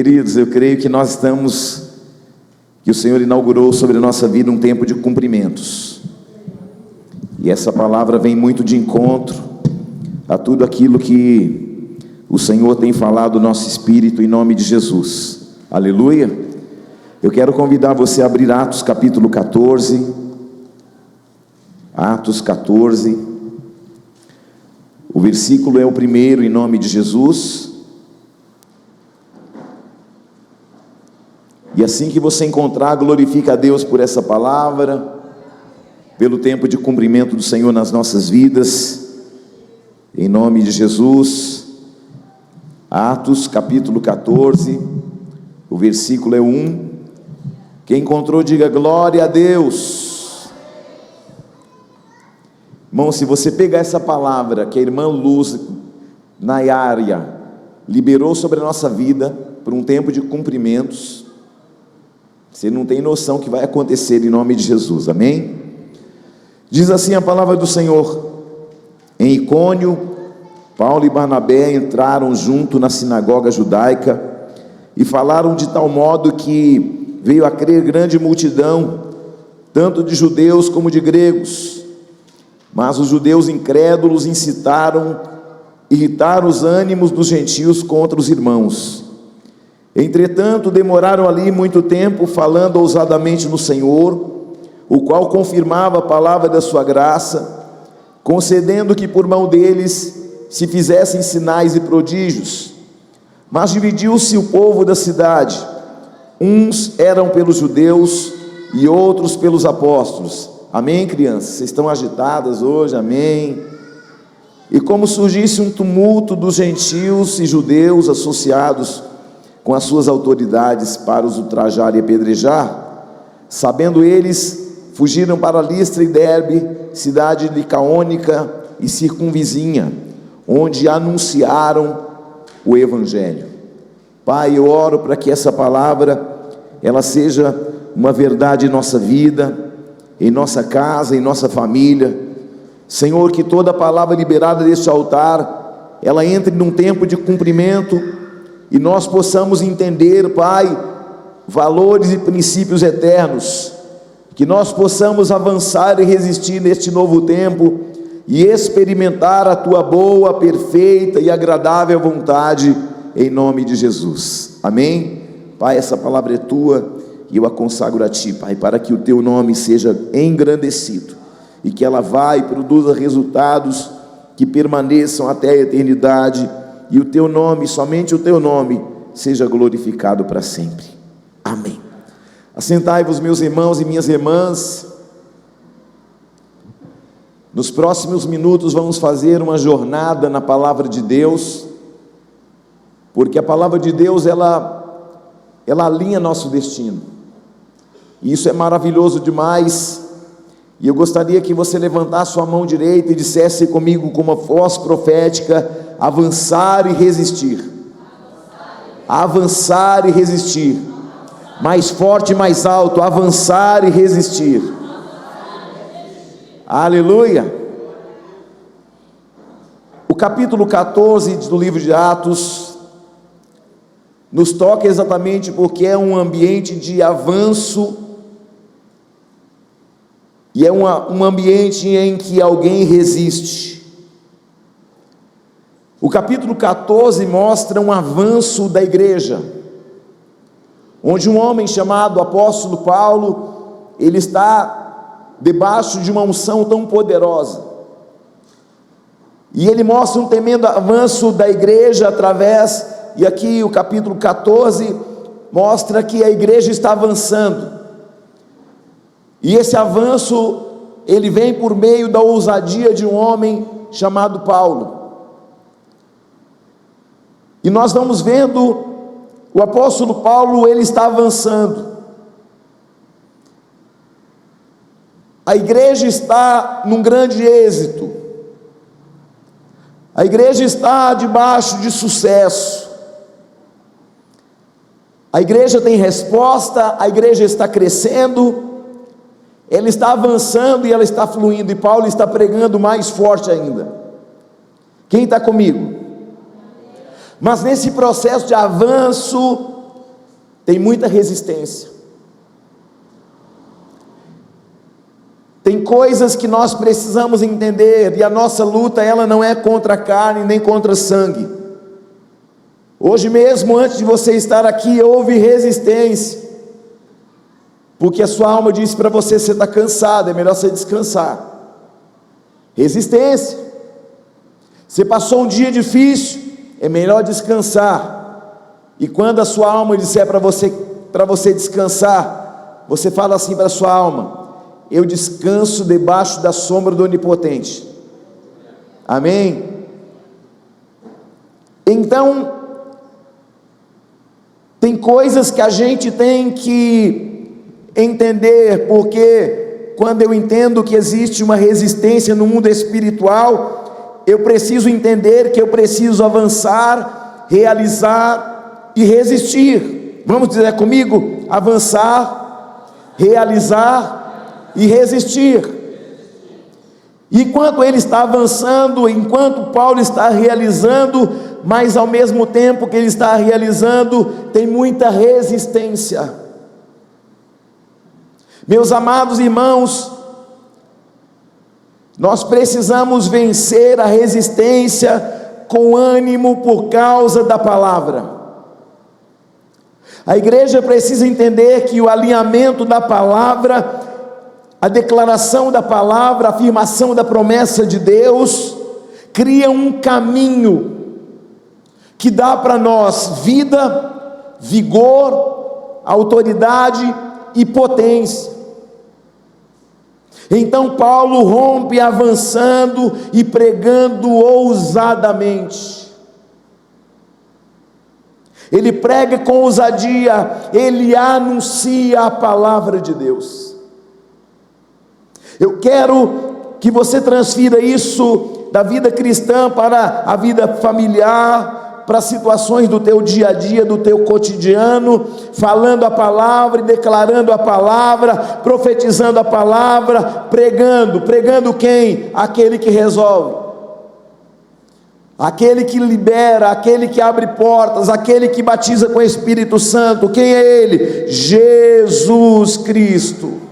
Queridos, eu creio que que o Senhor inaugurou sobre a nossa vida um tempo de cumprimentos. E essa palavra vem muito de encontro a tudo aquilo que o Senhor tem falado no nosso espírito, em nome de Jesus. Aleluia. Eu quero convidar você a abrir Atos capítulo 14. Atos 14. O versículo é o primeiro, em nome de Jesus. E assim que você encontrar, glorifica a Deus por essa palavra, pelo tempo de cumprimento do Senhor nas nossas vidas, em nome de Jesus. Atos capítulo 14, o versículo é 1. Quem encontrou, diga glória a Deus. Irmão, se você pegar essa palavra que a irmã Luz Nayara liberou sobre a nossa vida, por um tempo de cumprimentos, você não tem noção o que vai acontecer em nome de Jesus, amém? Diz assim a palavra do Senhor: em Icônio, Paulo e Barnabé entraram junto na sinagoga judaica e falaram de tal modo que veio a crer grande multidão, tanto de judeus como de gregos. Mas os judeus incrédulos irritaram os ânimos dos gentios contra os irmãos. Entretanto, demoraram ali muito tempo, falando ousadamente no Senhor, o qual confirmava a palavra da sua graça, concedendo que por mão deles se fizessem sinais e prodígios. Mas dividiu-se o povo da cidade, uns eram pelos judeus e outros pelos apóstolos. Amém, crianças? Vocês estão agitadas hoje, amém? E como surgisse um tumulto dos gentios e judeus associados com as suas autoridades para os ultrajar e apedrejar, sabendo eles, fugiram para Listra e Derbe, cidade licaônica e circunvizinha, onde anunciaram o Evangelho. Pai, eu oro para que essa palavra, ela seja uma verdade em nossa vida, em nossa casa, em nossa família. Senhor, que toda palavra liberada deste altar, ela entre num tempo de cumprimento, e nós possamos entender, Pai, valores e princípios eternos, que nós possamos avançar e resistir neste novo tempo, e experimentar a Tua boa, perfeita e agradável vontade, em nome de Jesus, amém? Pai, essa palavra é Tua, e eu a consagro a Ti, Pai, para que o Teu nome seja engrandecido, e que ela vá e produza resultados que permaneçam até a eternidade, e o Teu nome, somente o Teu nome, seja glorificado para sempre, amém. Assentai-vos, meus irmãos e minhas irmãs. Nos próximos minutos vamos fazer uma jornada na palavra de Deus, porque a palavra de Deus, ela alinha nosso destino, e isso é maravilhoso demais. E eu gostaria que você levantasse sua mão direita e dissesse comigo com uma voz profética: avançar e resistir. Avançar e resistir. Mais forte e mais alto: avançar e resistir. Aleluia. O capítulo 14 do livro de Atos nos toca exatamente porque é um ambiente de avanço, e é um ambiente em que alguém resiste. O capítulo 14 mostra um avanço da igreja, onde um homem chamado apóstolo Paulo, ele está debaixo de uma unção tão poderosa, e ele mostra um tremendo avanço da igreja através, e aqui o capítulo 14 mostra que a igreja está avançando, e esse avanço, ele vem por meio da ousadia de um homem chamado Paulo. E nós vamos vendo o apóstolo Paulo, ele está avançando. A igreja está num grande êxito. A igreja está debaixo de sucesso. A igreja tem resposta, a igreja está crescendo, ela está avançando e ela está fluindo, e Paulo está pregando mais forte ainda. Quem está comigo? Mas nesse processo de avanço, tem muita resistência. Tem coisas que nós precisamos entender, e a nossa luta, ela não é contra a carne, nem contra sangue. Hoje mesmo, antes de você estar aqui, houve resistência, porque a sua alma disse para você: você está cansado, é melhor você descansar. Resistência. Você passou um dia difícil, é melhor descansar. E quando a sua alma disser para você descansar, você fala assim para a sua alma: eu descanso debaixo da sombra do Onipotente. Amém? Então, tem coisas que a gente tem que entender, porque quando eu entendo que existe uma resistência no mundo espiritual, eu preciso entender que eu preciso avançar, realizar e resistir. Vamos dizer comigo? Avançar, realizar e resistir. E enquanto ele está avançando, enquanto Paulo está realizando, mas ao mesmo tempo que ele está realizando, tem muita resistência. Meus amados irmãos, nós precisamos vencer a resistência com ânimo por causa da palavra. A igreja precisa entender que o alinhamento da palavra, a declaração da palavra, a afirmação da promessa de Deus, cria um caminho que dá para nós vida, vigor, autoridade e potência. Então Paulo rompe avançando e pregando ousadamente. Ele prega com ousadia, ele anuncia a palavra de Deus. Eu quero que você transfira isso da vida cristã para a vida familiar, para situações do teu dia a dia, do teu cotidiano, falando a palavra e declarando a palavra, profetizando a palavra, pregando quem? Aquele que resolve, aquele que libera, aquele que abre portas, aquele que batiza com o Espírito Santo. Quem é ele? Jesus Cristo.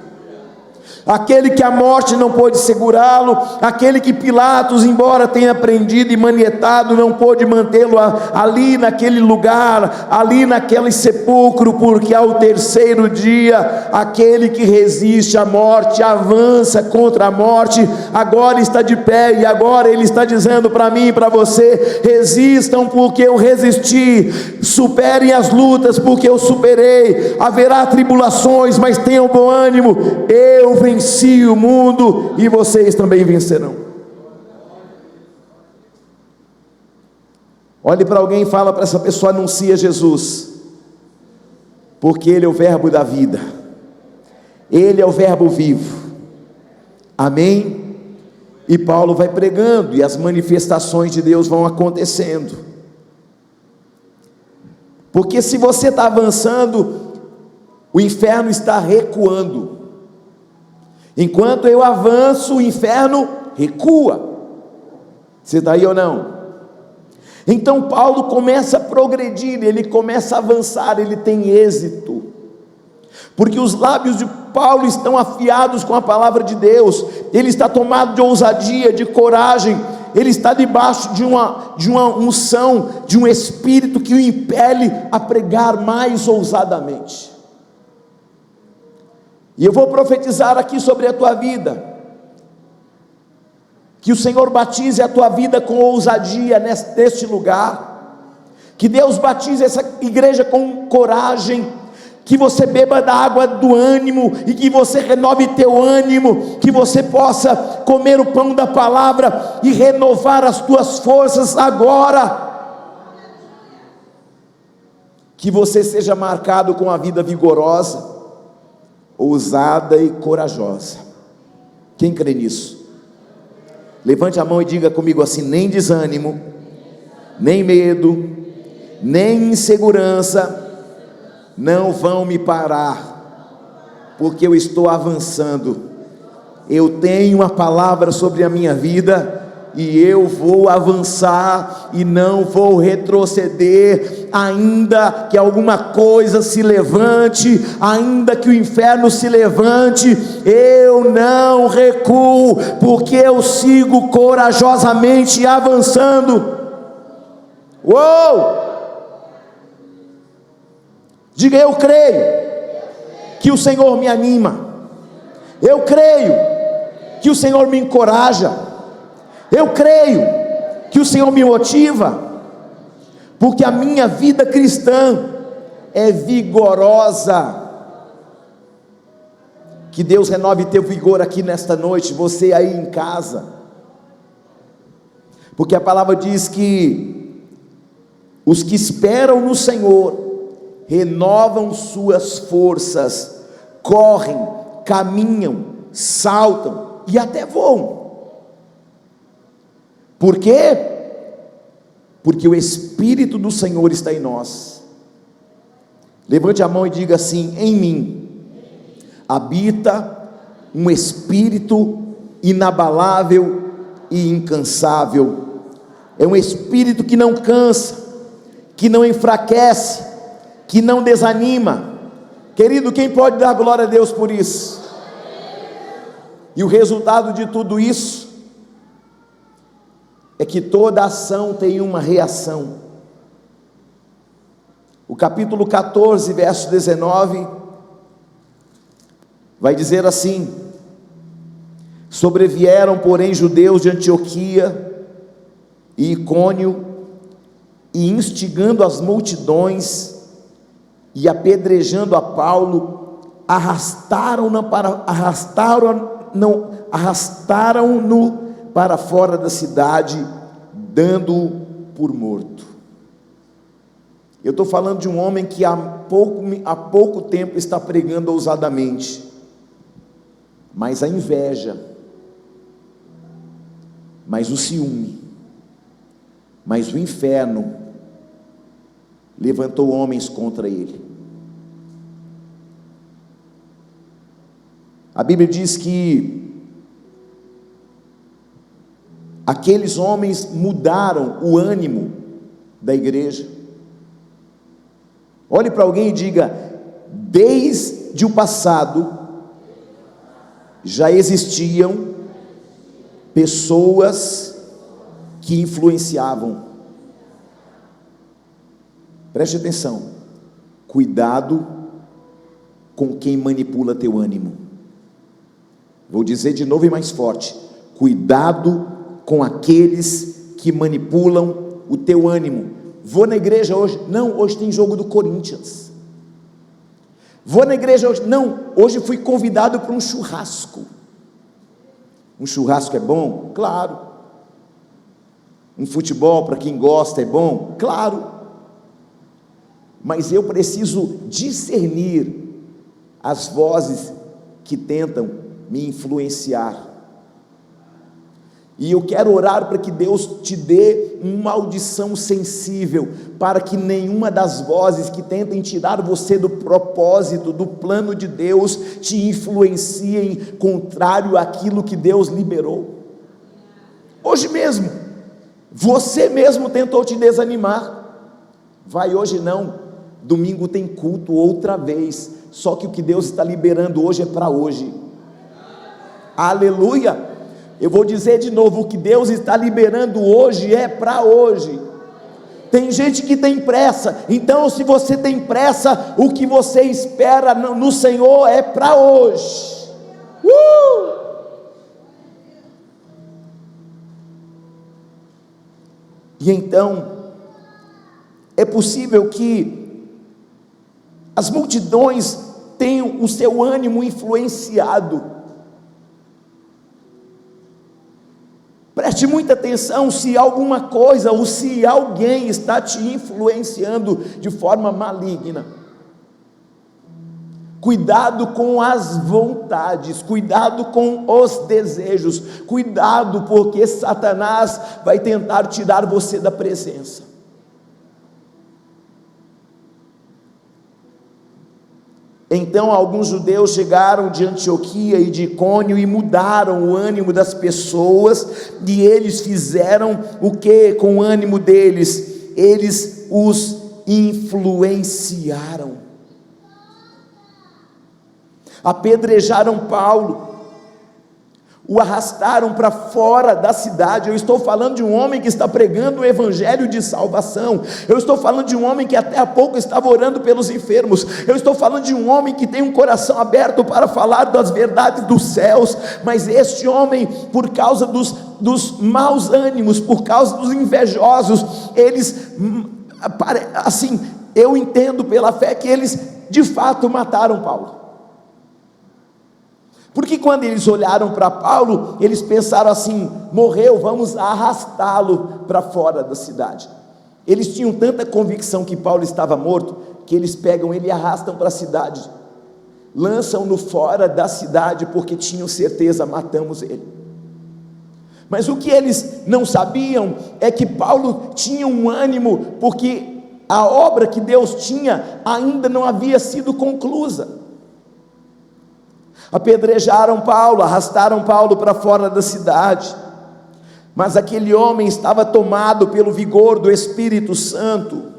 Aquele que a morte não pôde segurá-lo, aquele que Pilatos, embora tenha prendido e manietado, não pôde mantê-lo ali naquele lugar, ali naquele sepulcro, porque ao terceiro dia, aquele que resiste à morte, avança contra a morte, agora está de pé, e agora ele está dizendo para mim e para você: resistam porque eu resisti, superem as lutas porque eu superei, haverá tribulações, mas tenham bom ânimo, eu venci o mundo e vocês também vencerão. Olhe para alguém e fala para essa pessoa: anuncia Jesus, porque Ele é o verbo da vida, Ele é o verbo vivo. Amém? E Paulo vai pregando, e as manifestações de Deus vão acontecendo. Porque se você está avançando, o inferno está recuando. Enquanto eu avanço, o inferno recua. Você está aí ou não? Então Paulo começa a progredir, ele começa a avançar, ele tem êxito, porque os lábios de Paulo estão afiados com a palavra de Deus, ele está tomado de ousadia, de coragem, ele está debaixo de uma unção, de um espírito que o impele a pregar mais ousadamente. E eu vou profetizar aqui sobre a tua vida, que o Senhor batize a tua vida com ousadia neste lugar, que Deus batize essa igreja com coragem, que você beba da água do ânimo, e que você renove teu ânimo, que você possa comer o pão da palavra, e renovar as tuas forças agora, que você seja marcado com a vida vigorosa, ousada e corajosa. Quem crê nisso? Levante a mão e diga comigo assim: nem desânimo, nem medo, nem insegurança não vão me parar, porque eu estou avançando. Eu tenho uma palavra sobre a minha vida, e eu vou avançar e não vou retroceder. ainda que alguma coisa se levante, ainda que o inferno se levante, eu não recuo, porque eu sigo corajosamente avançando. Uou! Diga: eu creio que o Senhor me anima, eu creio que o Senhor me encoraja, eu creio que o Senhor me motiva, porque a minha vida cristã é vigorosa. Que Deus renove teu vigor aqui nesta noite, você aí em casa, porque a palavra diz que os que esperam no Senhor renovam suas forças, correm, caminham, saltam e até voam. Por quê? Porque o Espírito do Senhor está em nós. Levante a mão e diga assim: em mim habita um Espírito inabalável e incansável. É um Espírito que não cansa, que não enfraquece, que não desanima. Querido, quem pode dar glória a Deus por isso? E o resultado de tudo isso é que toda ação tem uma reação. O capítulo 14, verso 19, vai dizer assim: sobrevieram, porém, judeus de Antioquia e Icônio, e instigando as multidões e apedrejando a Paulo, arrastaram-no para fora da cidade, dando-o por morto. Eu estou falando de um homem que há pouco tempo está pregando ousadamente, mas a inveja, mas o ciúme, mas o inferno levantou homens contra ele. A Bíblia diz que aqueles homens mudaram o ânimo da igreja. Olhe para alguém e diga: desde o passado já existiam pessoas que influenciavam. Preste atenção, cuidado com quem manipula teu ânimo. Vou dizer de novo e mais forte: cuidado com aqueles que manipulam o teu ânimo. Vou na igreja hoje? Não, hoje tem jogo do Corinthians. Vou na igreja hoje? Não, hoje fui convidado para um churrasco. Um churrasco é bom? Claro. Um futebol para quem gosta é bom? Claro. Mas eu preciso discernir as vozes que tentam me influenciar. E eu quero orar para que Deus te dê uma audição sensível, para que nenhuma das vozes que tentem tirar você do propósito, do plano de Deus, te influenciem contrário àquilo que Deus liberou. Hoje mesmo, você mesmo tentou te desanimar. Vai hoje não, domingo tem culto outra vez, só que o que Deus está liberando hoje é para hoje. Aleluia! Eu vou dizer de novo: o que Deus está liberando hoje é para hoje. Tem gente que tem pressa, então se você tem pressa, o que você espera no Senhor é para hoje. E então, é possível que as multidões tenham o seu ânimo influenciado. Preste muita atenção se alguma coisa ou se alguém está te influenciando de forma maligna. Cuidado com as vontades, cuidado com os desejos, cuidado, porque Satanás vai tentar tirar você da presença. Então alguns judeus chegaram de Antioquia e de Icônio e mudaram o ânimo das pessoas, e eles fizeram o que com o ânimo deles? Eles os influenciaram, apedrejaram Paulo, o arrastaram para fora da cidade. Eu estou falando de um homem que está pregando o evangelho de salvação. Eu estou falando de um homem que até há pouco estava orando pelos enfermos. Eu estou falando de um homem que tem um coração aberto para falar das verdades dos céus. Mas este homem, por causa dos maus ânimos, por causa dos invejosos, eles, assim, eu entendo pela fé que eles de fato mataram Paulo. Porque quando eles olharam para Paulo, eles pensaram assim: morreu, vamos arrastá-lo para fora da cidade. Eles tinham tanta convicção que Paulo estava morto, que eles pegam ele e arrastam para a cidade, lançam-no fora da cidade, porque tinham certeza: matamos ele. Mas o que eles não sabiam é que Paulo tinha um ânimo, porque a obra que Deus tinha ainda não havia sido conclusa. Apedrejaram Paulo, arrastaram Paulo para fora da cidade, mas aquele homem estava tomado pelo vigor do Espírito Santo.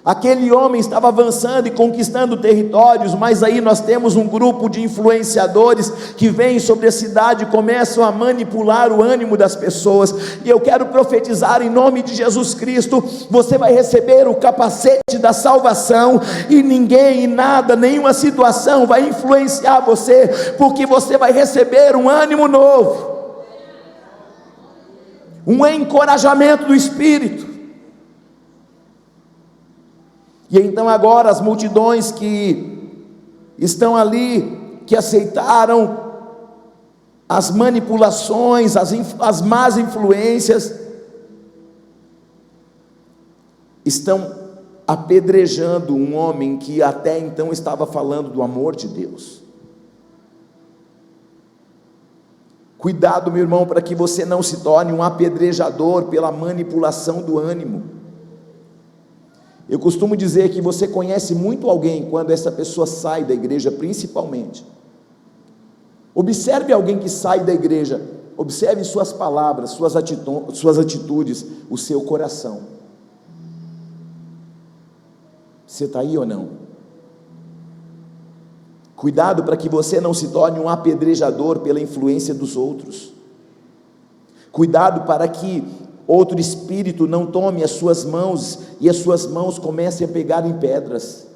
Aquele homem estava avançando e conquistando territórios, mas aí nós temos um grupo de influenciadores que vêm sobre a cidade e começam a manipular o ânimo das pessoas. E eu quero profetizar em nome de Jesus Cristo: você vai receber o capacete da salvação, e ninguém e nada, nenhuma situação vai influenciar você, porque você vai receber um ânimo novo, um encorajamento do Espírito. E então agora as multidões que estão ali, que aceitaram as manipulações, as más influências, estão apedrejando um homem que até então estava falando do amor de Deus. Cuidado, meu irmão, para que você não se torne um apedrejador pela manipulação do ânimo. Eu costumo dizer que você conhece muito alguém quando essa pessoa sai da igreja, principalmente. Observe alguém que sai da igreja, observe suas palavras, suas atitudes, o seu coração. Você está aí ou não? Cuidado para que você não se torne um apedrejador pela influência dos outros. Cuidado para que outro espírito não tome as suas mãos e as suas mãos comecem a pegar em pedras.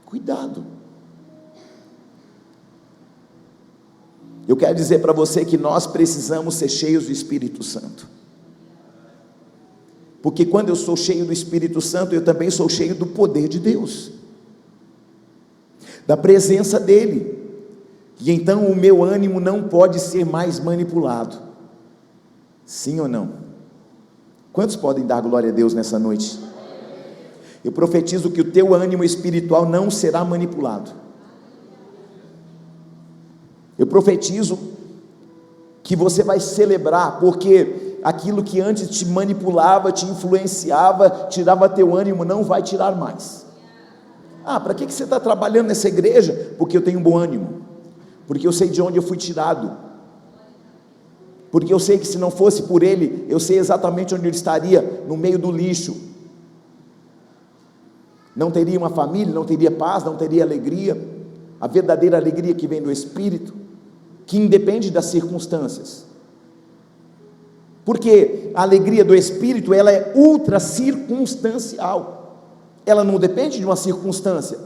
Cuidado. Eu quero dizer para você que nós precisamos ser cheios do Espírito Santo, porque quando eu sou cheio do Espírito Santo, eu também sou cheio do poder de Deus, da presença dEle, e então o meu ânimo não pode ser mais manipulado. Sim ou não? Quantos podem dar glória a Deus nessa noite? Eu profetizo que o teu ânimo espiritual não será manipulado. Eu profetizo que você vai celebrar, porque aquilo que antes te manipulava, te influenciava, tirava teu ânimo, não vai tirar mais. Para que você está trabalhando nessa igreja? Porque eu tenho bom ânimo, porque eu sei de onde eu fui tirado, porque eu sei que se não fosse por Ele, eu sei exatamente onde Ele estaria, no meio do lixo. Não teria uma família, não teria paz, não teria alegria, a verdadeira alegria que vem do Espírito, que independe das circunstâncias, porque a alegria do Espírito, ela é ultra circunstancial, ela não depende de uma circunstância.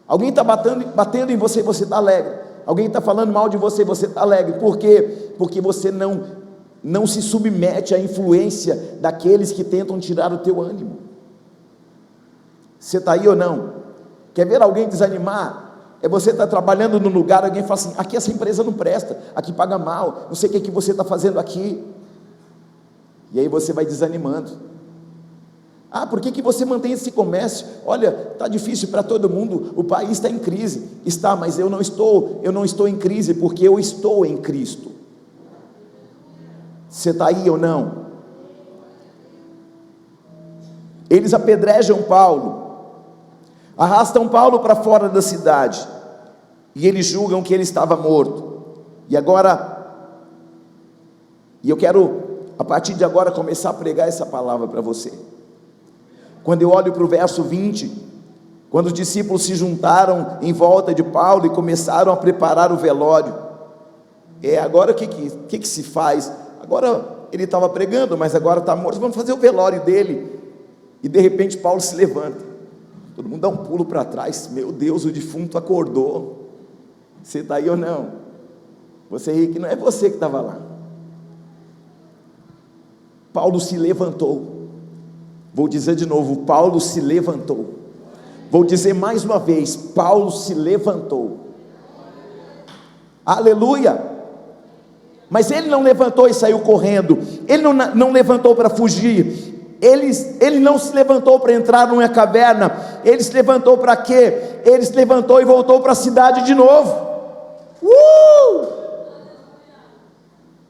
Alguém está batendo em você, você está alegre. Alguém está falando mal de você, você está alegre. Por quê? Porque você não se submete à influência daqueles que tentam tirar o teu ânimo. Você está aí ou não? Quer ver alguém desanimar? É você estar trabalhando num lugar, alguém fala assim: aqui essa empresa não presta, aqui paga mal, não sei o que você está fazendo aqui. E aí você vai desanimando. Por que você mantém esse comércio? Olha, está difícil para todo mundo, o país está em crise. Está, mas eu não estou em crise, porque eu estou em Cristo. Você está aí ou não? Eles apedrejam Paulo, arrastam Paulo para fora da cidade, e eles julgam que ele estava morto. E agora, eu quero a partir de agora, começar a pregar essa palavra para você. Quando eu olho para o verso 20, quando os discípulos se juntaram em volta de Paulo e começaram a preparar o velório, agora o que se faz? Agora ele estava pregando, mas agora está morto, vamos fazer o velório dele. E de repente Paulo se levanta, todo mundo dá um pulo para trás. Meu Deus, o defunto acordou. Você está aí ou não? Você ri que não é você que estava lá. Paulo se levantou. Vou dizer de novo, Paulo se levantou. Vou dizer mais uma vez, Paulo se levantou. Aleluia! Mas ele não levantou e saiu correndo. Ele não levantou para fugir. Ele não se levantou para entrar numa caverna. Ele se levantou para quê? Ele se levantou e voltou para a cidade de novo.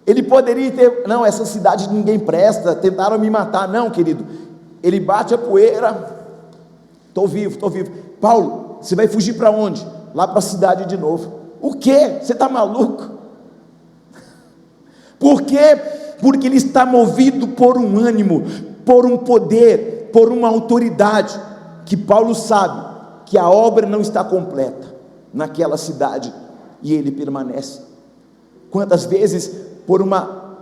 Ele poderia ter, não, essa cidade ninguém presta, tentaram me matar. Não, querido, ele bate a poeira. Estou vivo. Paulo, você vai fugir para onde? Lá para a cidade de novo. O quê? Você está maluco? Por quê? Porque ele está movido por um ânimo, por um poder, por uma autoridade, que Paulo sabe que a obra não está completa naquela cidade, e ele permanece. Quantas vezes, por uma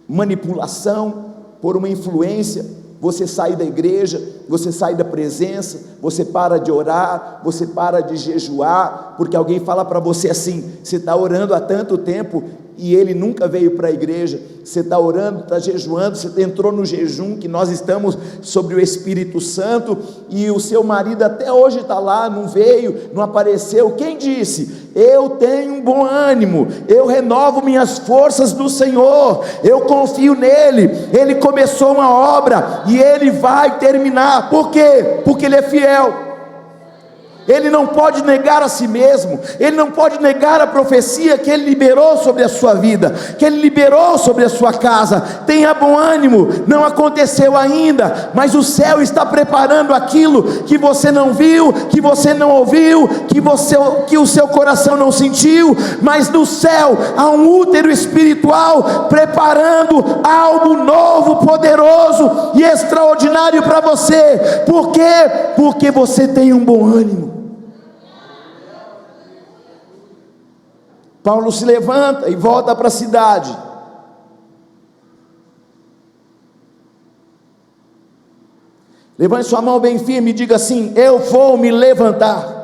manipulação, por uma influência, você sai da igreja, você sai da presença, você para de orar, você para de jejuar, porque alguém fala para você assim: você está orando há tanto tempo e ele nunca veio para a igreja. Você está orando, está jejuando, você entrou no jejum que nós estamos sobre o Espírito Santo, e o seu marido até hoje está lá, não veio, não apareceu. Quem disse? Eu tenho um bom ânimo, eu renovo minhas forças no Senhor, eu confio nele. Ele começou uma obra e ele vai terminar. Por quê? Porque ele é fiel. Ele não pode negar a si mesmo, ele não pode negar a profecia que ele liberou sobre a sua vida, que ele liberou sobre a sua casa. Tenha bom ânimo, não aconteceu ainda, mas o céu está preparando aquilo que você não viu, que você não ouviu, que o seu coração não sentiu, mas no céu há um útero espiritual preparando algo novo, poderoso e extraordinário para você. Por quê? Porque você tem um bom ânimo. Paulo se levanta e volta para a cidade. Levante sua mão bem firme e diga assim: eu vou me levantar.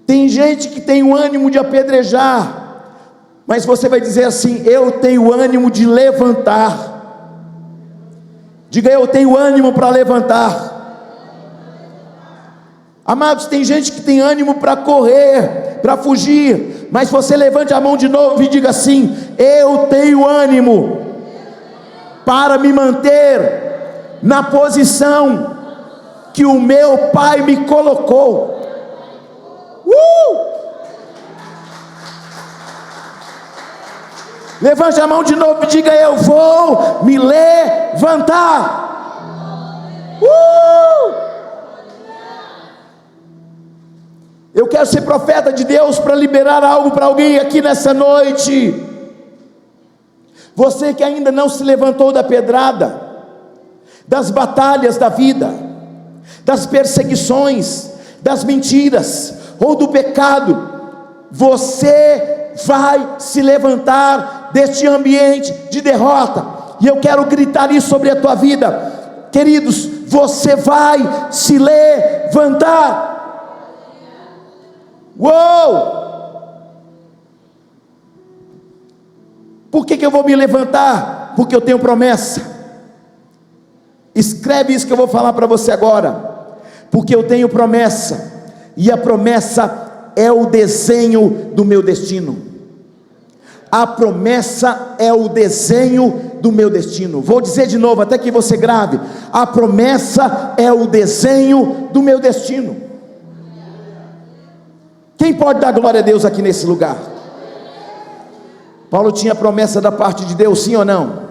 Tem gente que tem o ânimo de apedrejar, mas você vai dizer assim: eu tenho ânimo de levantar. Diga: eu tenho ânimo para levantar. Amados, tem gente que tem ânimo para correr, para fugir, mas você levante a mão de novo e diga assim: eu tenho ânimo para me manter na posição que o meu Pai me colocou. Levante a mão de novo e diga: eu vou me levantar. Eu quero ser profeta de Deus para liberar algo para alguém aqui nessa noite. Você que ainda não se levantou da pedrada, das batalhas da vida, das perseguições, das mentiras ou do pecado, você vai se levantar deste ambiente de derrota, e eu quero gritar isso sobre a tua vida, queridos. Você vai se levantar. Por que eu vou me levantar? Porque eu tenho promessa. Escreve isso que eu vou falar para você agora. Porque eu tenho promessa, e a promessa é o desenho do meu destino. A promessa é o desenho do meu destino. Vou dizer de novo, até que você grave: a promessa é o desenho do meu destino. Quem pode dar glória a Deus aqui nesse lugar? Paulo tinha promessa da parte de Deus, sim ou não?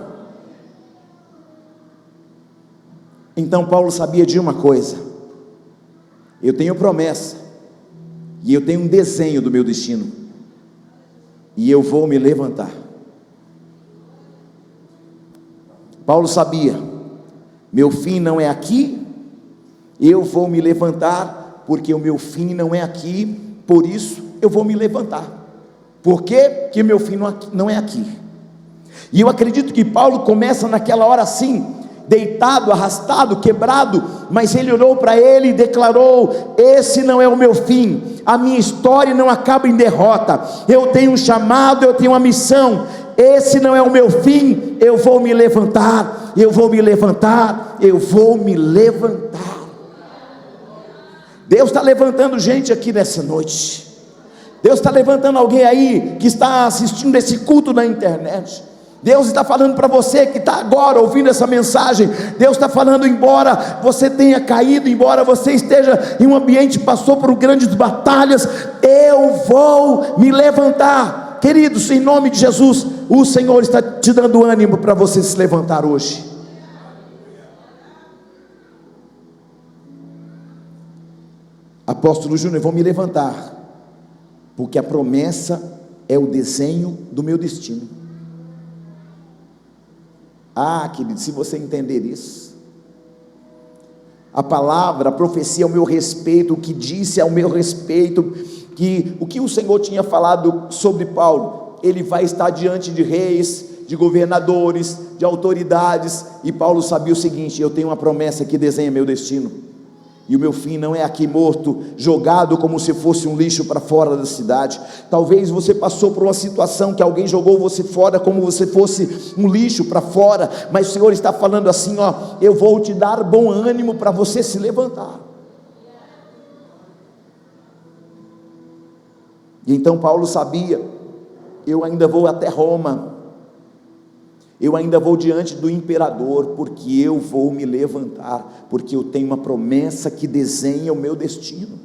Então Paulo sabia de uma coisa: eu tenho promessa, e eu tenho um desenho do meu destino, e eu vou me levantar. Paulo sabia, meu fim não é aqui, eu vou me levantar, porque o meu fim não é aqui, por isso eu vou me levantar. Por quê? Porque meu fim não é aqui. E eu acredito que Paulo começa naquela hora assim, deitado, arrastado, quebrado, mas ele olhou para ele e declarou: esse não é o meu fim, a minha história não acaba em derrota, eu tenho um chamado, eu tenho uma missão, esse não é o meu fim, eu vou me levantar, eu vou me levantar, eu vou me levantar. Deus está levantando gente aqui nessa noite, Deus está levantando alguém aí que está assistindo esse culto na internet. Deus está falando para você que está agora ouvindo essa mensagem. Deus está falando, embora você tenha caído, embora você esteja em um ambiente que passou por grandes batalhas, eu vou me levantar. Queridos, em nome de Jesus, o Senhor está te dando ânimo para você se levantar hoje. Apóstolo Júnior, eu vou me levantar, porque a promessa é o desenho do meu destino. Ah, querido, se você entender isso, a palavra, a profecia ao meu respeito, o que disse ao meu respeito, que o que o Senhor tinha falado sobre Paulo, ele vai estar diante de reis, de governadores, de autoridades, e Paulo sabia o seguinte: eu tenho uma promessa que desenha meu destino, e o meu fim não é aqui morto, jogado como se fosse um lixo para fora da cidade. Talvez você passou por uma situação que alguém jogou você fora como se fosse um lixo para fora, mas o Senhor está falando assim: ó, eu vou te dar bom ânimo para você se levantar. E então Paulo sabia: eu ainda vou até Roma, eu ainda vou diante do imperador, porque eu vou me levantar, porque eu tenho uma promessa que desenha o meu destino.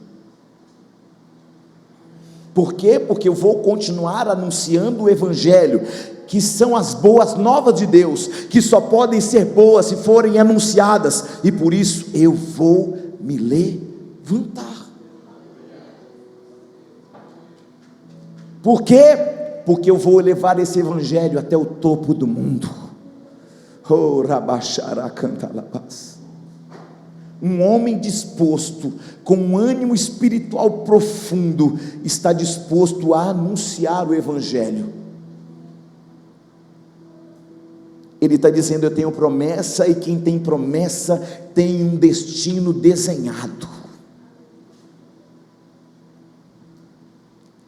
Por quê? Porque eu vou continuar anunciando o evangelho, que são as boas novas de Deus, que só podem ser boas se forem anunciadas, e por isso eu vou me levantar. Por quê? Porque eu vou levar esse evangelho até o topo do mundo. Oh, Rabachara Cantalabás. Um homem disposto, com um ânimo espiritual profundo, está disposto a anunciar o evangelho. Ele está dizendo: eu tenho promessa, e quem tem promessa tem um destino desenhado.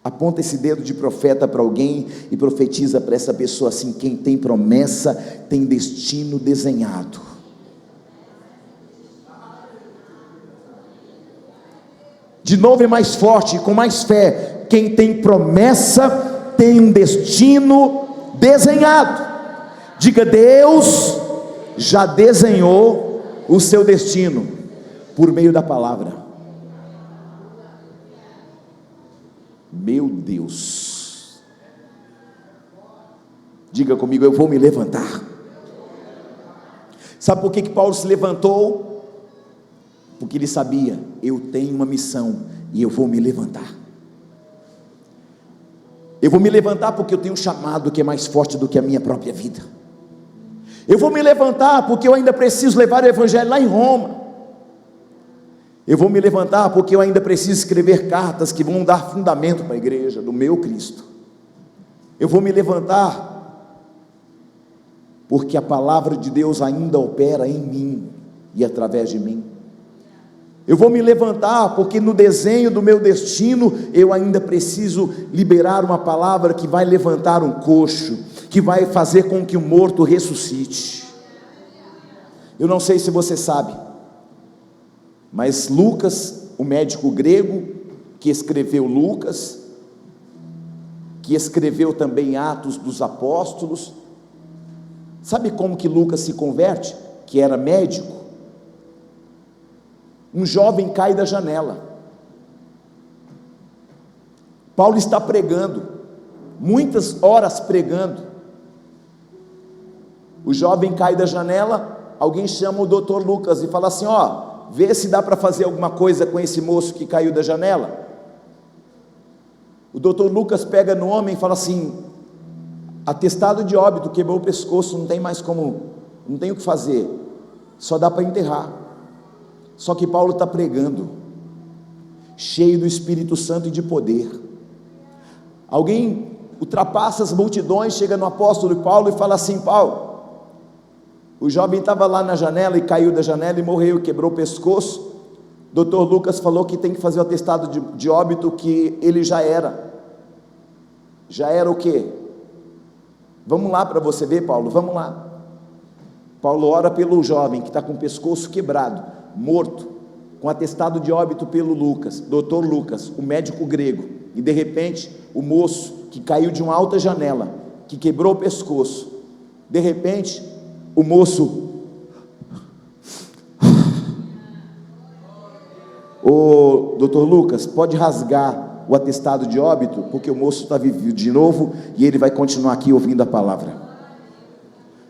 Aponta esse dedo de profeta para alguém e profetiza para essa pessoa assim: quem tem promessa tem destino desenhado. De novo é mais forte, com mais fé: quem tem promessa tem um destino desenhado. Diga: Deus já desenhou o seu destino por meio da palavra. Meu Deus, diga comigo: eu vou me levantar. Sabe por que Paulo se levantou? Porque ele sabia: eu tenho uma missão e eu vou me levantar. Eu vou me levantar porque eu tenho um chamado que é mais forte do que a minha própria vida. Eu vou me levantar porque eu ainda preciso levar o evangelho lá em Roma. Eu vou me levantar porque eu ainda preciso escrever cartas que vão dar fundamento para a igreja do meu Cristo. Eu vou me levantar porque a palavra de Deus ainda opera em mim e através de mim. Eu vou me levantar porque no desenho do meu destino eu ainda preciso liberar uma palavra que vai levantar um coxo, que vai fazer com que o morto ressuscite. Eu não sei se você sabe, mas Lucas, o médico grego que escreveu Lucas, que escreveu também Atos dos Apóstolos, sabe como que Lucas se converte? Que era médico. Um jovem cai da janela. Paulo está pregando, muitas horas pregando. O jovem cai da janela, alguém chama o doutor Lucas e fala assim: ó, vê se dá para fazer alguma coisa com esse moço que caiu da janela. O doutor Lucas pega no homem e fala assim: atestado de óbito, quebrou o pescoço, não tem mais como, não tem o que fazer, só dá para enterrar. Só que Paulo está pregando, cheio do Espírito Santo e de poder. Alguém ultrapassa as multidões, chega no apóstolo Paulo e fala assim: Paulo, o jovem estava lá na janela e caiu da janela e morreu, quebrou o pescoço. Doutor Lucas falou que tem que fazer o atestado de óbito, que ele já era o quê? Vamos lá para você ver, Paulo, vamos lá. Paulo ora pelo jovem que está com o pescoço quebrado, morto, com atestado de óbito pelo Lucas, doutor Lucas, o médico grego. E de repente, o moço que caiu de uma alta janela, que quebrou o pescoço, de repente, o moço: ô doutor Lucas, pode rasgar o atestado de óbito, porque o moço está vivo de novo e ele vai continuar aqui ouvindo a palavra.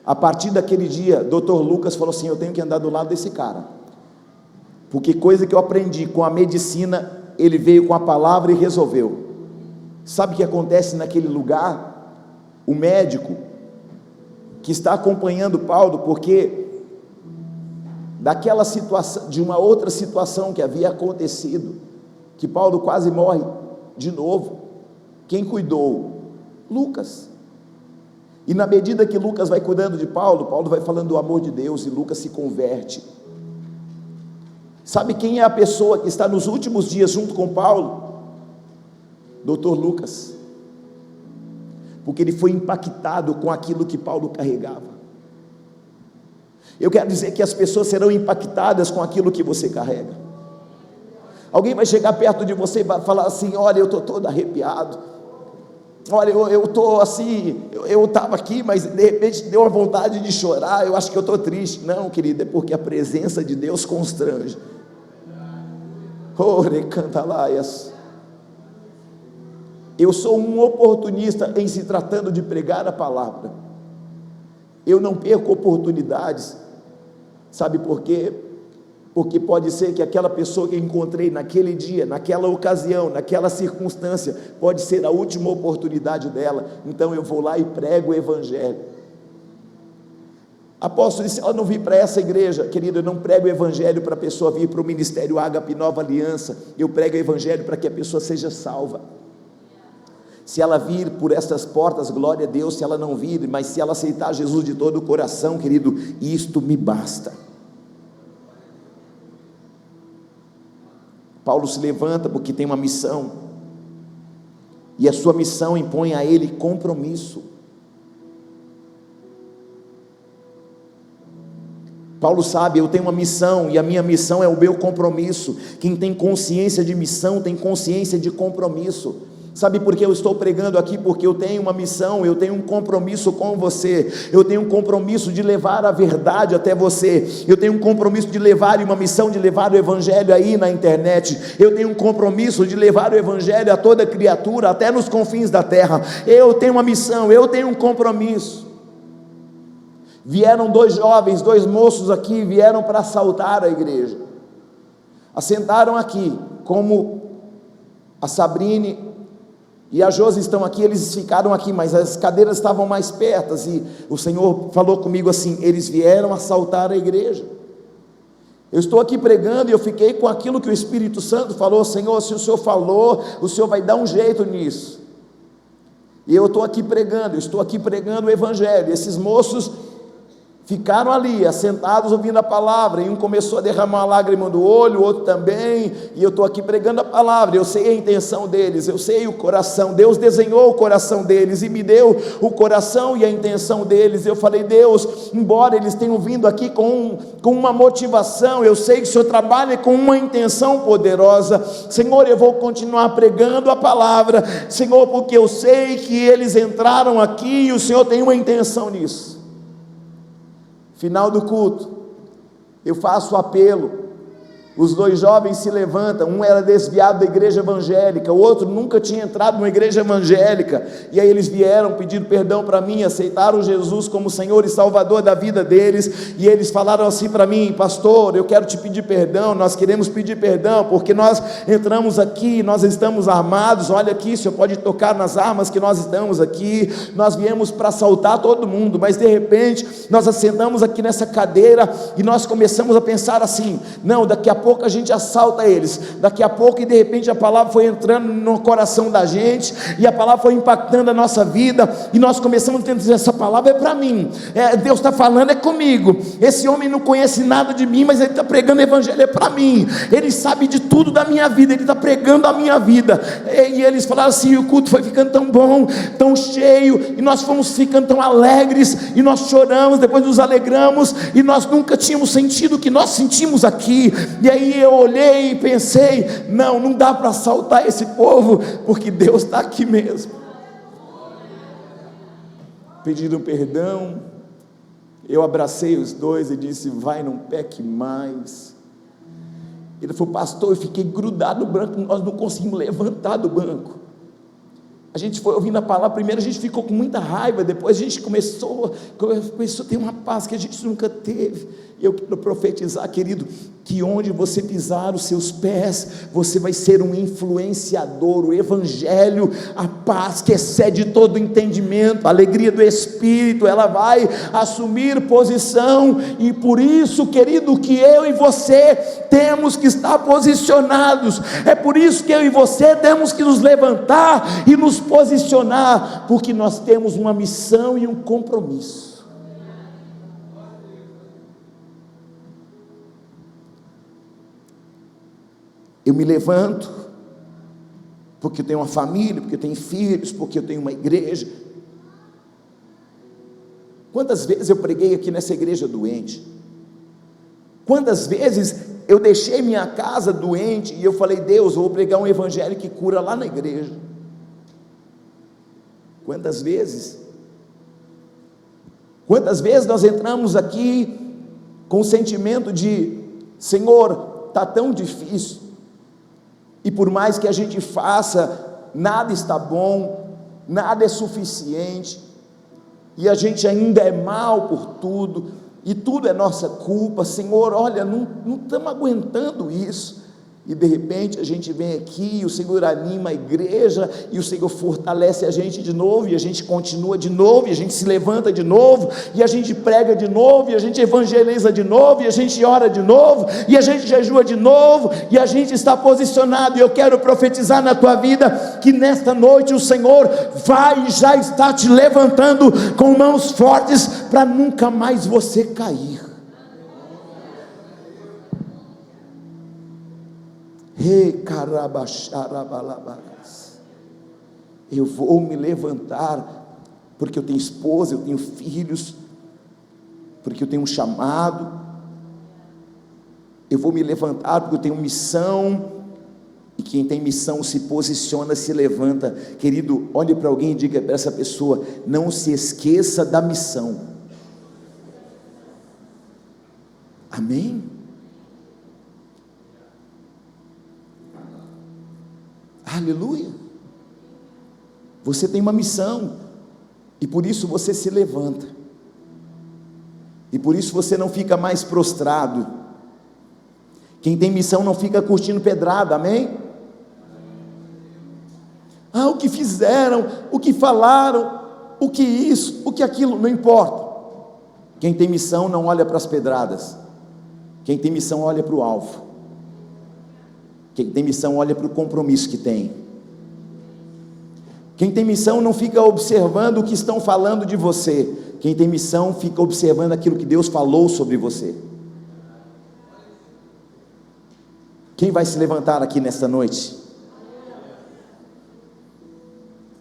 A partir daquele dia, doutor Lucas falou assim: eu tenho que andar do lado desse cara, porque coisa que eu aprendi com a medicina, ele veio com a palavra e resolveu. Sabe o que acontece naquele lugar? O médico que está acompanhando Paulo, porque daquela situação, de uma outra situação que havia acontecido, que Paulo quase morre de novo, quem cuidou? Lucas. E na medida que Lucas vai cuidando de Paulo, Paulo vai falando do amor de Deus e Lucas se converte. Sabe quem é a pessoa que está nos últimos dias junto com Paulo? Doutor Lucas, porque ele foi impactado com aquilo que Paulo carregava. Eu quero dizer que as pessoas serão impactadas com aquilo que você carrega. Alguém vai chegar perto de você e vai falar assim: olha, eu estou todo arrepiado, olha, eu estou assim, eu estava aqui, mas de repente deu uma vontade de chorar, eu acho que eu estou triste. Não, querido, é porque a presença de Deus constrange. Ore cantalaias. Eu sou um oportunista em se tratando de pregar a palavra. Eu não perco oportunidades. Sabe por quê? Porque pode ser que aquela pessoa que encontrei naquele dia, naquela ocasião, naquela circunstância, pode ser a última oportunidade dela. Então eu vou lá e prego o evangelho. Apóstolo, se ela não vir para essa igreja, querido, eu não prego o evangelho para a pessoa vir para o ministério Ágape Nova Aliança. Eu prego o evangelho para que a pessoa seja salva. Se ela vir por essas portas, glória a Deus. Se ela não vir, mas se ela aceitar Jesus de todo o coração, querido, isto me basta. Paulo se levanta porque tem uma missão, e a sua missão impõe a ele compromisso. Paulo sabe: eu tenho uma missão, e a minha missão é o meu compromisso. Quem tem consciência de missão, tem consciência de compromisso. Sabe por que eu estou pregando aqui? Porque eu tenho uma missão, eu tenho um compromisso com você, eu tenho um compromisso de levar a verdade até você, eu tenho um compromisso de levar, e uma missão de levar o evangelho aí na internet, eu tenho um compromisso de levar o evangelho a toda criatura, até nos confins da terra. Eu tenho uma missão, eu tenho um compromisso. Vieram dois jovens, dois moços aqui, vieram para assaltar a igreja, assentaram aqui, como a Sabrine e a Josi estão aqui, eles ficaram aqui, mas as cadeiras estavam mais perto, e o Senhor falou comigo assim: eles vieram assaltar a igreja. Eu estou aqui pregando e eu fiquei com aquilo que o Espírito Santo falou: Senhor, se o Senhor falou, o Senhor vai dar um jeito nisso. E eu estou aqui pregando o evangelho. Esses moços ficaram ali, assentados, ouvindo a palavra, e um começou a derramar uma lágrima do olho, o outro também, e eu estou aqui pregando a palavra. Eu sei a intenção deles, eu sei o coração. Deus desenhou o coração deles, e me deu o coração e a intenção deles. Eu falei: Deus, embora eles tenham vindo aqui com uma motivação, eu sei que o Senhor trabalha com uma intenção poderosa. Senhor, eu vou continuar pregando a palavra, Senhor, porque eu sei que eles entraram aqui, e o Senhor tem uma intenção nisso. Final do culto, eu faço o apelo, Os dois jovens se levantam, um era desviado da igreja evangélica, o outro nunca tinha entrado numa igreja evangélica, e aí eles vieram pedindo perdão para mim, aceitaram Jesus como Senhor e Salvador da vida deles, e eles falaram assim para mim: pastor, eu quero te pedir perdão, nós queremos pedir perdão, porque nós entramos aqui, nós estamos armados, olha aqui, o senhor pode tocar nas armas que nós estamos aqui, nós viemos para assaltar todo mundo, mas de repente, nós assentamos aqui nessa cadeira, e nós começamos a pensar assim: não, daqui a pouco a gente assalta eles, daqui a pouco, e de repente a palavra foi entrando no coração da gente, e a palavra foi impactando a nossa vida, e nós começamos a dizer: essa palavra é para mim, Deus está falando, é comigo, esse homem não conhece nada de mim, mas ele está pregando o evangelho, é para mim, ele sabe de tudo da minha vida, ele está pregando a minha vida, e eles falaram assim, o culto foi ficando tão bom, tão cheio, e nós fomos ficando tão alegres, e nós choramos, depois nos alegramos, e nós nunca tínhamos sentido o que nós sentimos aqui. E aí eu olhei e pensei: não dá para assaltar esse povo, porque Deus está aqui mesmo. Pediram perdão, eu abracei os dois e disse: vai, não peque mais. Ele falou: pastor, eu fiquei grudado no banco, nós não conseguimos levantar do banco. A gente foi ouvindo a palavra, primeiro a gente ficou com muita raiva, depois a gente começou a ter uma paz que a gente nunca teve. E eu quero profetizar, querido, que onde você pisar os seus pés, você vai ser um influenciador. O evangelho, a paz que excede todo entendimento, a alegria do Espírito, ela vai assumir posição, e por isso, querido, que eu e você temos que estar posicionados, é por isso que eu e você temos que nos levantar e nos posicionar, porque nós temos uma missão e um compromisso. Eu me levanto, porque eu tenho uma família, porque eu tenho filhos, porque eu tenho uma igreja. Quantas vezes eu preguei aqui nessa igreja doente? Quantas vezes eu deixei minha casa doente, e eu falei: Deus, eu vou pregar um evangelho que cura lá na igreja. Quantas vezes nós entramos aqui com o sentimento de: Senhor, está tão difícil, e por mais que a gente faça, nada está bom, nada é suficiente, e a gente ainda é mal por tudo, e tudo é nossa culpa. Senhor, olha, não estamos aguentando isso. E de repente a gente vem aqui, e o Senhor anima a igreja, e o Senhor fortalece a gente de novo, e a gente continua de novo, e a gente se levanta de novo, e a gente prega de novo, e a gente evangeliza de novo, e a gente ora de novo, e a gente jejua de novo, e a gente está posicionado. E eu quero profetizar na tua vida, que nesta noite o Senhor vai e já está te levantando com mãos fortes, para nunca mais você cair. Eu vou me levantar, porque eu tenho esposa, eu tenho filhos, porque eu tenho um chamado. Eu vou me levantar porque eu tenho missão, e quem tem missão se posiciona, se levanta. Querido, olhe para alguém e diga para essa pessoa: não se esqueça da missão. Amém? Aleluia. Você tem uma missão, e por isso você se levanta, e por isso você não fica mais prostrado. Quem tem missão não fica curtindo pedrada, amém? O que fizeram, o que falaram, o que isso, o que aquilo, não importa. Quem tem missão não olha para as pedradas, quem tem missão olha para o alvo. Quem tem missão olha para o compromisso que tem. Quem tem missão não fica observando o que estão falando de você. Quem tem missão fica observando aquilo que Deus falou sobre você. Quem vai se levantar aqui nesta noite?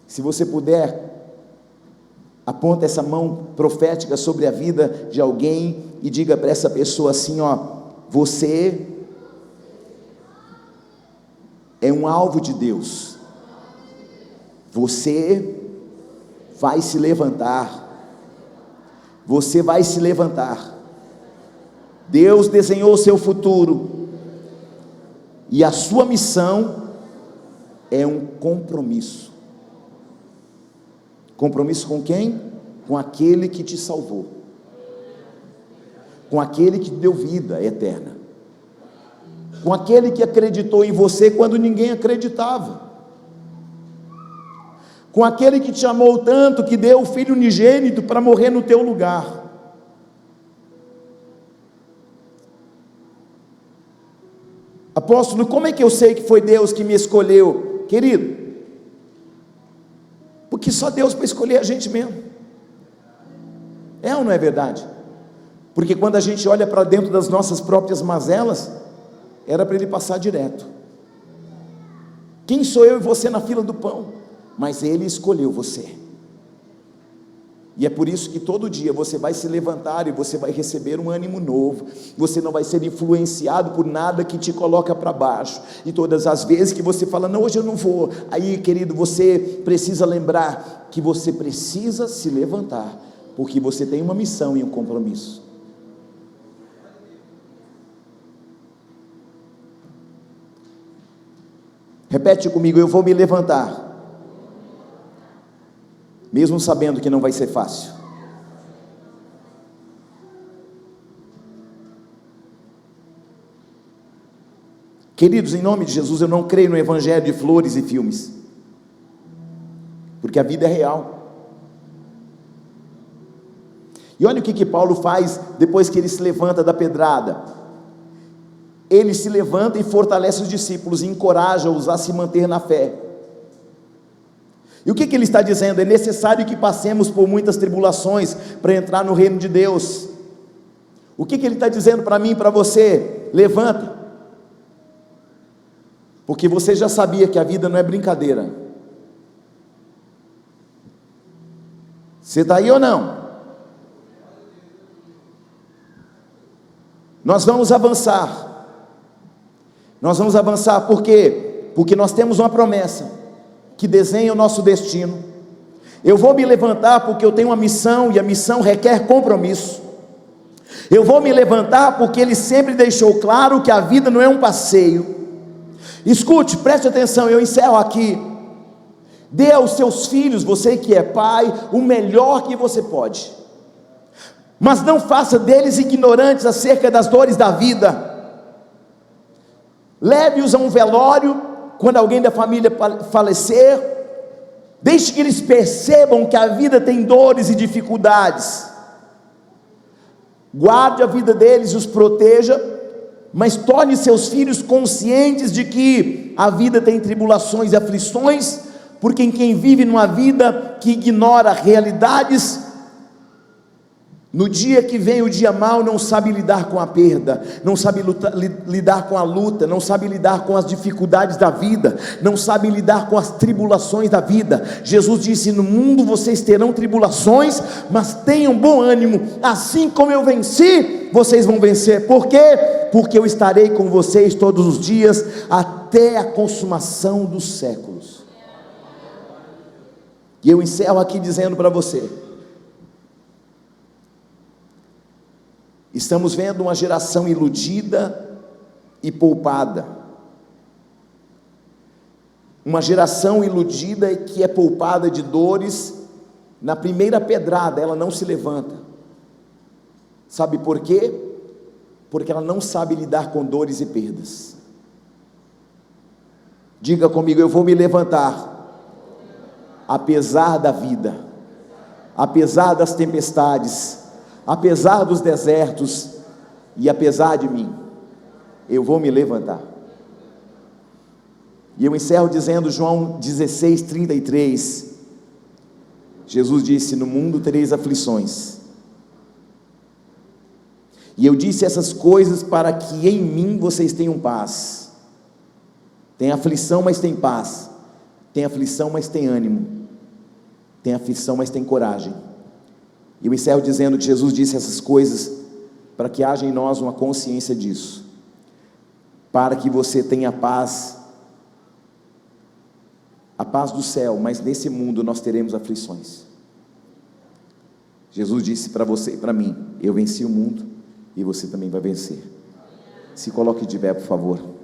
Se você puder, aponta essa mão profética sobre a vida de alguém e diga para essa pessoa assim: você é um alvo de Deus, você vai se levantar, você vai se levantar. Deus desenhou o seu futuro, E a sua missão é um compromisso. Compromisso com quem? Com aquele que te salvou, com aquele que te deu vida eterna, com aquele que acreditou em você quando ninguém acreditava, com aquele que te amou tanto que deu o Filho unigênito para morrer no teu lugar. Apóstolo, como é que eu sei que foi Deus que me escolheu? Querido, porque só Deus para escolher a gente mesmo. É ou não é verdade? Porque quando a gente olha para dentro das nossas próprias mazelas, era para Ele passar direto. Quem sou eu e você na fila do pão? Mas Ele escolheu você. E é por isso que todo dia você vai se levantar e você vai receber um ânimo novo. Você não vai ser influenciado por nada que te coloca para baixo. E todas as vezes que você fala, não, hoje eu não vou. Aí, querido, você precisa lembrar que você precisa se levantar, porque você tem uma missão e um compromisso. Repete comigo, eu vou me levantar. Mesmo sabendo que não vai ser fácil. Queridos, em nome de Jesus, eu não creio no evangelho de flores e filmes, porque a vida é real. E olha o que Paulo faz depois que ele se levanta da pedrada. Ele se levanta e fortalece os discípulos e encoraja-os a se manter na fé. E o que ele está dizendo? É necessário que passemos por muitas tribulações para entrar no reino de Deus. O que ele está dizendo para mim e para você? Levanta, porque você já sabia que a vida não é brincadeira. Você está aí ou não? Nós vamos avançar. Nós vamos avançar por quê? Porque nós temos uma promessa que desenha o nosso destino. Eu vou me levantar porque eu tenho uma missão, e a missão requer compromisso. Eu vou me levantar porque Ele sempre deixou claro que a vida não é um passeio. Escute, preste atenção, eu encerro aqui. Dê aos seus filhos, você que é pai, o melhor que você pode, mas não faça deles ignorantes acerca das dores da vida. Leve-os a um velório, quando alguém da família falecer, deixe que eles percebam que a vida tem dores e dificuldades. Guarde a vida deles e os proteja, mas torne seus filhos conscientes de que a vida tem tribulações e aflições, porque quem vive numa vida que ignora realidades, no dia que vem o dia mau, não sabe lidar com a perda, não sabe lidar com a luta, não sabe lidar com as dificuldades da vida, não sabe lidar com as tribulações da vida. Jesus disse, no mundo vocês terão tribulações, mas tenham bom ânimo, assim como eu venci, vocês vão vencer. Por quê? Porque eu estarei com vocês todos os dias, até a consumação dos séculos. E eu encerro aqui dizendo para você, estamos vendo uma geração iludida e poupada, uma geração iludida e que é poupada de dores. Na primeira pedrada ela não se levanta. Sabe por quê? Porque ela não sabe lidar com dores e perdas. Diga comigo, eu vou me levantar, apesar da vida, apesar das tempestades, apesar dos desertos, e apesar de mim, eu vou me levantar. E eu encerro dizendo João 16:33, Jesus disse, no mundo tereis aflições, e eu disse essas coisas para que em mim vocês tenham paz. Tem aflição, mas tem paz. Tem aflição, mas tem ânimo. Tem aflição, mas tem coragem. E eu encerro dizendo que Jesus disse essas coisas para que haja em nós uma consciência disso, para que você tenha paz, a paz do céu, mas nesse mundo nós teremos aflições. Jesus disse para você e para mim, eu venci o mundo, e você também vai vencer. Se coloque de pé, por favor.